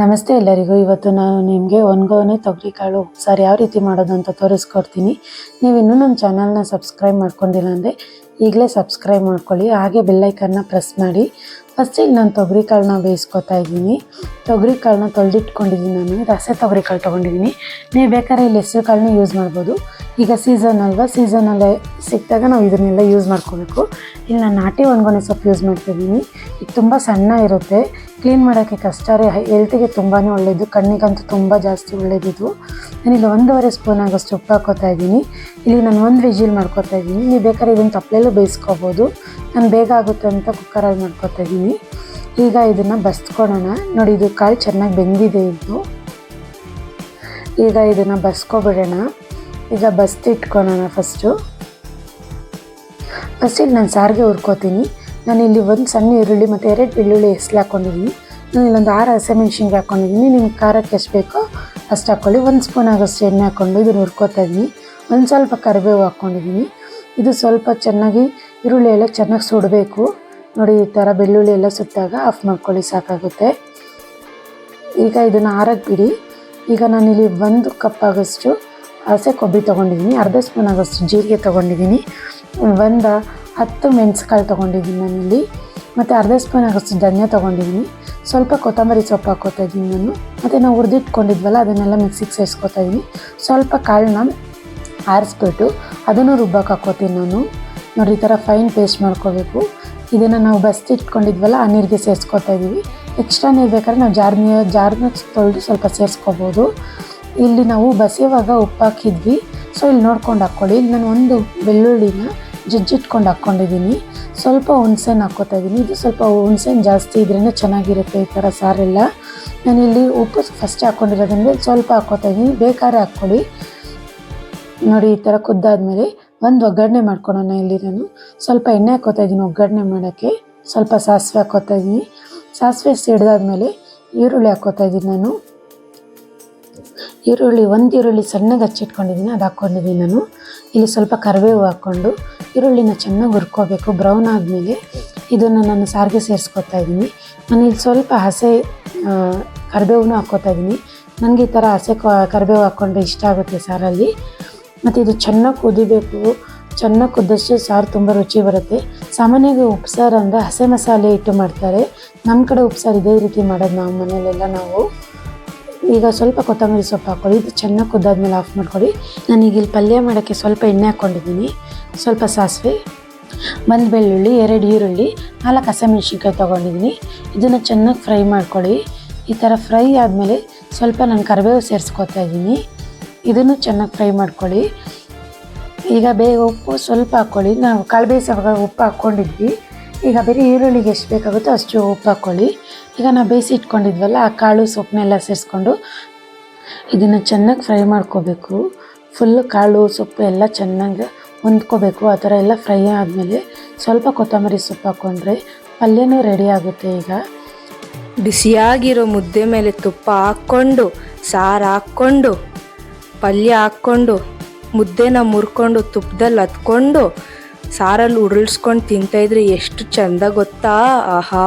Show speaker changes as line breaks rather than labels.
ನಮಸ್ತೆ ಎಲ್ಲರಿಗೂ. ಇವತ್ತು ನಾನು ನಿಮಗೆ ಒಣಗೊನೆ ತೊಗರಿಕಾಳು ಉಪ್ಸಾರು ಯಾವ ರೀತಿ ಮಾಡೋದು ಅಂತ ತೋರಿಸ್ಕೊಡ್ತೀನಿ. ನೀವು ಇನ್ನೂ ನಮ್ಮ ಚಾನಲ್ನ ಸಬ್ಸ್ಕ್ರೈಬ್ ಮಾಡ್ಕೊಂಡಿಲ್ಲ ಅಂದರೆ ಈಗಲೇ ಸಬ್ಸ್ಕ್ರೈಬ್ ಮಾಡ್ಕೊಳ್ಳಿ, ಹಾಗೆ ಬೆಲ್ಲೈಕನ್ನ ಪ್ರೆಸ್ ಮಾಡಿ. ಫಸ್ಟಿಗೆ ನಾನು ತೊಗರಿಕಾಳನ್ನ ಬೇಯಿಸ್ಕೊತಾ ಇದ್ದೀನಿ. ತೊಗರಿಕಾಳನ್ನ ತೊಳೆದಿಟ್ಕೊಂಡಿದ್ದೀನಿ. ನಾನು ಇದು ಹಸೆ ತೊಗರಿಕಾಳು ತೊಗೊಂಡಿದ್ದೀನಿ. ನೀವು ಬೇಕಾದ್ರೆ ಇಲ್ಲಿ ಹೆಸರು ಕಾಳನ್ನ ಯೂಸ್ ಮಾಡ್ಬೋದು. ಈಗ ಸೀಸನ್ ಅಲ್ವಾ, ಸೀಸನಲ್ಲೇ ಸಿಕ್ಕಿದಾಗ ನಾವು ಇದನ್ನೆಲ್ಲ ಯೂಸ್ ಮಾಡ್ಕೋಬೇಕು. ಇಲ್ಲಿ ನಾನು ನಾಟಿ ಒಣಗೊನೆ ಸೊಪ್ಪು ಯೂಸ್ ಮಾಡ್ತಿದ್ದೀನಿ. ಇದು ತುಂಬ ಸಣ್ಣ ಇರುತ್ತೆ, ಕ್ಲೀನ್ ಮಾಡೋಕ್ಕೆ ಕಷ್ಟ ರೀ. ಹೆಲ್ತಿಗೆ ತುಂಬಾ ಒಳ್ಳೆಯದು, ಕಣ್ಣಿಗಂತೂ ತುಂಬ ಜಾಸ್ತಿ ಒಳ್ಳೆಯದಿದು. ನಾನಿಲ್ಲಿ 1.5 ಸ್ಪೂನ್ ಆಗೋಷ್ಟು ಉಪ್ಪು ಹಾಕೋತಾ ಇದ್ದೀನಿ. ಇಲ್ಲಿ ನಾನು 1 ವಿಜಿಲ್ ಮಾಡ್ಕೋತಾ ಇದ್ದೀನಿ. ನೀವು ಬೇಕಾದ್ರೆ ಇದನ್ನು ತಪ್ಪಲೆಲ್ಲೂ ಬೇಯಿಸ್ಕೋಬೋದು. ನಾನು ಬೇಗ ಆಗುತ್ತೆ ಅಂತ ಕುಕ್ಕರಲ್ಲಿ ಮಾಡ್ಕೋತಾ ಇದ್ದೀನಿ. ಈಗ ಇದನ್ನು ಬಸ್ಕೊಳ್ಳೋಣ. ನೋಡಿ, ಇದು ಕಾಳು ಚೆನ್ನಾಗಿ ಬೆಂದಿದೆ. ಈಗ ಇದನ್ನು ಬಸ್ಕೊಬಿಡೋಣ. ಈಗ ಬಸ್ತಿಟ್ಕೊಳ್ಳೋಣ. ಫಸ್ಟಿಗೆ ನಾನು ಸಾರಿಗೆ ಹುರ್ಕೋತೀನಿ. ನಾನಿಲ್ಲಿ 1 ಸಣ್ಣ ಈರುಳ್ಳಿ ಮತ್ತು 2 ಬೆಳ್ಳುಳ್ಳಿ ಹೆಸರು ಹಾಕ್ಕೊಂಡಿದ್ದೀನಿ. ನಾನು ಇಲ್ಲೊಂದು 6 ಹಸಿಮೆಣ್ಸಿನ್ಕಾಯಿ ಹಾಕ್ಕೊಂಡಿದ್ದೀನಿ. ನಿಮ್ಗೆ ಖಾರಕ್ಕೆ ಎಷ್ಟು ಬೇಕೋ ಅಷ್ಟು ಹಾಕ್ಕೊಳ್ಳಿ. 1 ಸ್ಪೂನ್ ಆಗೋಷ್ಟು ಎಣ್ಣೆ ಹಾಕ್ಕೊಂಡು ಇದನ್ನು ಹುರ್ಕೋತಾ ಇದ್ದೀನಿ. ಒಂದು ಸ್ವಲ್ಪ ಕರಿಬೇವು ಹಾಕ್ಕೊಂಡಿದ್ದೀನಿ. ಇದು ಸ್ವಲ್ಪ ಚೆನ್ನಾಗಿ ಈರುಳ್ಳಿ ಎಲ್ಲ ಚೆನ್ನಾಗಿ ಸುಡಬೇಕು. ನೋಡಿ, ಈ ಥರ ಬೆಳ್ಳುಳ್ಳಿ ಎಲ್ಲ ಸುಟ್ಟಾಗ ಆಫ್ ಮಾಡ್ಕೊಳ್ಳಿ, ಸಾಕಾಗುತ್ತೆ. ಈಗ ಇದನ್ನು ಆರಕ್ಕೆ ಬಿಡಿ. ಈಗ ನಾನಿಲ್ಲಿ 1 ಕಪ್ ಆಗೋಷ್ಟು ಹಸೆ ಕೊಬ್ಬರಿ ತೊಗೊಂಡಿದ್ದೀನಿ. ಅರ್ಧ ಸ್ಪೂನ್ ಆಗೋಷ್ಟು ಜೀರಿಗೆ ತೊಗೊಂಡಿದ್ದೀನಿ. 10 ಮೆಣಸುಕಾಳು ತೊಗೊಂಡಿದ್ದೀನಿ ನಾನಿಲ್ಲಿ. ಮತ್ತು ಅರ್ಧ ಸ್ಪೂನ್ ಆಗೋಷ್ಟು ಧನಿಯಾ ತೊಗೊಂಡಿದ್ದೀನಿ. ಸ್ವಲ್ಪ ಕೊತ್ತಂಬರಿ ಸೊಪ್ಪು ಹಾಕ್ಕೋತಾ ಇದ್ದೀನಿ ನಾನು. ಮತ್ತು ನಾವು ಹುರಿದಿಟ್ಕೊಂಡಿದ್ವಲ್ಲ, ಅದನ್ನೆಲ್ಲ ಮಿಕ್ಸಿಗೆ ಸೇರಿಸ್ಕೊತಾ ಇದ್ದೀನಿ. ಸ್ವಲ್ಪ ಕಾಳನ್ನ ಆರಿಸ್ಬಿಟ್ಟು ಅದನ್ನು ರುಬ್ಬಕ್ಕೆ ಹಾಕ್ಕೋತೀನಿ ನಾನು. ನೋಡಿ, ಈ ಥರ ಫೈನ್ ಪೇಸ್ಟ್ ಮಾಡ್ಕೋಬೇಕು. ಇದನ್ನು ನಾವು ಬಸ್ತಿಟ್ಕೊಂಡಿದ್ವಲ್ಲ, ಆ ನೀರಿಗೆ ಸೇರಿಸ್ಕೊತಾ ಇದ್ದೀವಿ. ಎಕ್ಸ್ಟ್ರಾ ನೀರು ಬೇಕಾದ್ರೆ ನಾವು ಜಾರ್ನ ತೊಳೆದು ಸ್ವಲ್ಪ ಸೇರಿಸ್ಕೋಬೋದು. ಇಲ್ಲಿ ನಾವು ಬಸಿಯುವಾಗ ಉಪ್ಪು ಹಾಕಿದ್ವಿ, ಸೊ ಇಲ್ಲಿ ನೋಡ್ಕೊಂಡು ಹಾಕ್ಕೊಳ್ಳಿ. ಇಲ್ಲಿ ನಾನು 1 ಬೆಳ್ಳುಳ್ಳಿನ ಜಜ್ಜಿಟ್ಕೊಂಡು ಹಾಕ್ಕೊಂಡಿದ್ದೀನಿ. ಸ್ವಲ್ಪ ಹುಣಸೆಹಣ್ಣು ಹಾಕ್ಕೋತಾ ಇದ್ದೀನಿ. ಇದು ಸ್ವಲ್ಪ ಹುಣಸೆಹಣ್ಣು ಜಾಸ್ತಿ ಇದ್ರೇ ಚೆನ್ನಾಗಿರುತ್ತೆ ಈ ಥರ ಸಾರೆಲ್ಲ. ನಾನಿಲ್ಲಿ ಉಪ್ಪು ಫಸ್ಟ್ ಹಾಕ್ಕೊಂಡಿರೋದ್ರಿಂದ ಸ್ವಲ್ಪ ಹಾಕ್ಕೋತಾ ಇದ್ದೀನಿ, ಬೇಕಾದ್ರೆ ಹಾಕ್ಕೊಳ್ಳಿ. ನೋಡಿ, ಈ ಥರ ಕುದ್ದಾದ್ಮೇಲೆ ಒಂದು ಒಗ್ಗರಣೆ ಮಾಡ್ಕೊಳ್ಳೋಣ. ಇಲ್ಲಿ ನಾನು ಸ್ವಲ್ಪ ಎಣ್ಣೆ ಹಾಕ್ಕೋತಾ ಇದ್ದೀನಿ ಒಗ್ಗರಣೆ ಮಾಡೋಕ್ಕೆ. ಸ್ವಲ್ಪ ಸಾಸಿವೆ ಹಾಕ್ಕೋತಾ ಇದ್ದೀನಿ. ಸಾಸಿವೆ ಸಿಡ್ದಾದ್ಮೇಲೆ ಈರುಳ್ಳಿ ಹಾಕ್ಕೋತಾ ಇದ್ದೀನಿ ನಾನು. ಒಂದು ಈರುಳ್ಳಿ ಸಣ್ಣಗೆ ಹಚ್ಚಿಟ್ಕೊಂಡಿದ್ದೀನಿ, ಅದು ಹಾಕ್ಕೊಂಡಿದ್ದೀನಿ ನಾನು. ಇಲ್ಲಿ ಸ್ವಲ್ಪ ಕರಿಬೇವು ಹಾಕ್ಕೊಂಡು ಈರುಳ್ಳಿನ ಚೆನ್ನಾಗಿ ಹುರ್ಕೋಬೇಕು. ಬ್ರೌನ್ ಆದಮೇಲೆ ಇದನ್ನು ನಾನು ಸಾರಿಗೆ ಸೇರಿಸ್ಕೊತಾ ಇದ್ದೀನಿ. ನಾನು ಇಲ್ಲಿ ಸ್ವಲ್ಪ ಹಸೆ ಕರಿಬೇವನ್ನೂ ಹಾಕ್ಕೋತಾ ಇದ್ದೀನಿ. ನನಗೆ ಈ ಥರ ಹಸೆ ಕರಿಬೇವು ಹಾಕ್ಕೊಂಡ್ರೆ ಇಷ್ಟ ಆಗುತ್ತೆ ಸಾರಲ್ಲಿ. ಮತ್ತು ಇದು ಚೆನ್ನಾಗಿ ಕುದಿಬೇಕು. ಚೆನ್ನಾಗಿ ಕುದ್ದಷ್ಟು ಸಾರು ತುಂಬ ರುಚಿ ಬರುತ್ತೆ. ಸಾಮಾನ್ಯವಾಗಿ ಉಪ್ಸಾರು ಅಂದರೆ ಹಸೆ ಮಸಾಲೆ ಇಟ್ಟು ಮಾಡ್ತಾರೆ. ನಮ್ಮ ಕಡೆ ಉಪ್ಸಾರು ಇದೇ ರೀತಿ ಮಾಡೋದು ನಾವು ಮನೆಯಲ್ಲೆಲ್ಲ ನಾವು. ಈಗ ಸ್ವಲ್ಪ ಕೊತ್ತಂಬರಿ ಸೊಪ್ಪು ಹಾಕ್ಕೊಳ್ಳಿ. ಇದು ಚೆನ್ನಾಗಿ ಕುದ್ದಾದ್ಮೇಲೆ ಆಫ್ ಮಾಡ್ಕೊಳ್ಳಿ. ನಾನೀಗ ಇಲ್ಲಿ ಪಲ್ಯ ಮಾಡೋಕ್ಕೆ ಸ್ವಲ್ಪ ಎಣ್ಣೆ ಹಾಕ್ಕೊಂಡಿದ್ದೀನಿ. ಸ್ವಲ್ಪ ಸಾಸಿವೆ, 1 ಬೆಳ್ಳುಳ್ಳಿ, 2 ಈರುಳ್ಳಿ, 4 ಹಸಿಮೆಣ್ಸಿನ್ಕಾಯಿ ತೊಗೊಂಡಿದ್ದೀನಿ. ಇದನ್ನು ಚೆನ್ನಾಗಿ ಫ್ರೈ ಮಾಡ್ಕೊಳ್ಳಿ. ಈ ಥರ ಫ್ರೈ ಆದಮೇಲೆ ಸ್ವಲ್ಪ ನಾನು ಕರಿಬೇವು ಸೇರಿಸ್ಕೊತಾ ಇದ್ದೀನಿ. ಇದನ್ನು ಚೆನ್ನಾಗಿ ಫ್ರೈ ಮಾಡ್ಕೊಳ್ಳಿ. ಈಗ ಬೇಗ ಉಪ್ಪು ಸ್ವಲ್ಪ ಹಾಕ್ಕೊಳ್ಳಿ. ನಾವು ಕಾಳು ಬೇಯಿಸುವಾಗ ಉಪ್ಪು ಹಾಕ್ಕೊಂಡಿದ್ವಿ. ಈಗ ಬೇರೆ ಈರುಳ್ಳಿಗೆ ಎಷ್ಟು ಬೇಕಾಗುತ್ತೋ ಅಷ್ಟು ಉಪ್ಪು ಹಾಕ್ಕೊಳ್ಳಿ. ಈಗ ನಾವು ಬೇಯಿಸಿ ಇಟ್ಕೊಂಡಿದ್ವಲ್ಲ, ಆ ಕಾಳು ಸೊಪ್ಪನ್ನೆಲ್ಲ ಸೇರಿಸ್ಕೊಂಡು ಇದನ್ನು ಚೆನ್ನಾಗಿ ಫ್ರೈ ಮಾಡ್ಕೋಬೇಕು. ಫುಲ್ಲು ಕಾಳು ಸೊಪ್ಪು ಎಲ್ಲ ಚೆನ್ನಾಗಿ ಹೊಂದ್ಕೋಬೇಕು. ಆ ಥರ ಎಲ್ಲ ಫ್ರೈ ಆದಮೇಲೆ ಸ್ವಲ್ಪ ಕೊತ್ತಂಬರಿ ಸೊಪ್ಪು ಹಾಕ್ಕೊಂಡ್ರೆ ಪಲ್ಯನೂ ರೆಡಿ ಆಗುತ್ತೆ. ಈಗ
ಬಿಸಿಯಾಗಿರೋ ಮುದ್ದೆ ಮೇಲೆ ತುಪ್ಪ ಹಾಕ್ಕೊಂಡು, ಸಾರು ಹಾಕ್ಕೊಂಡು, ಪಲ್ಯ ಹಾಕ್ಕೊಂಡು, ಮುದ್ದೆನ ಮುರ್ಕೊಂಡು ತುಪ್ಪದಲ್ಲಿ ಹತ್ಕೊಂಡು ಸಾರಲ್ಲಿ ಉರುಳಿಸ್ಕೊಂಡು ತಿಂತಾಯಿದ್ರೆ ಎಷ್ಟು ಚೆಂದ ಗೊತ್ತಾ. ಆಹಾ.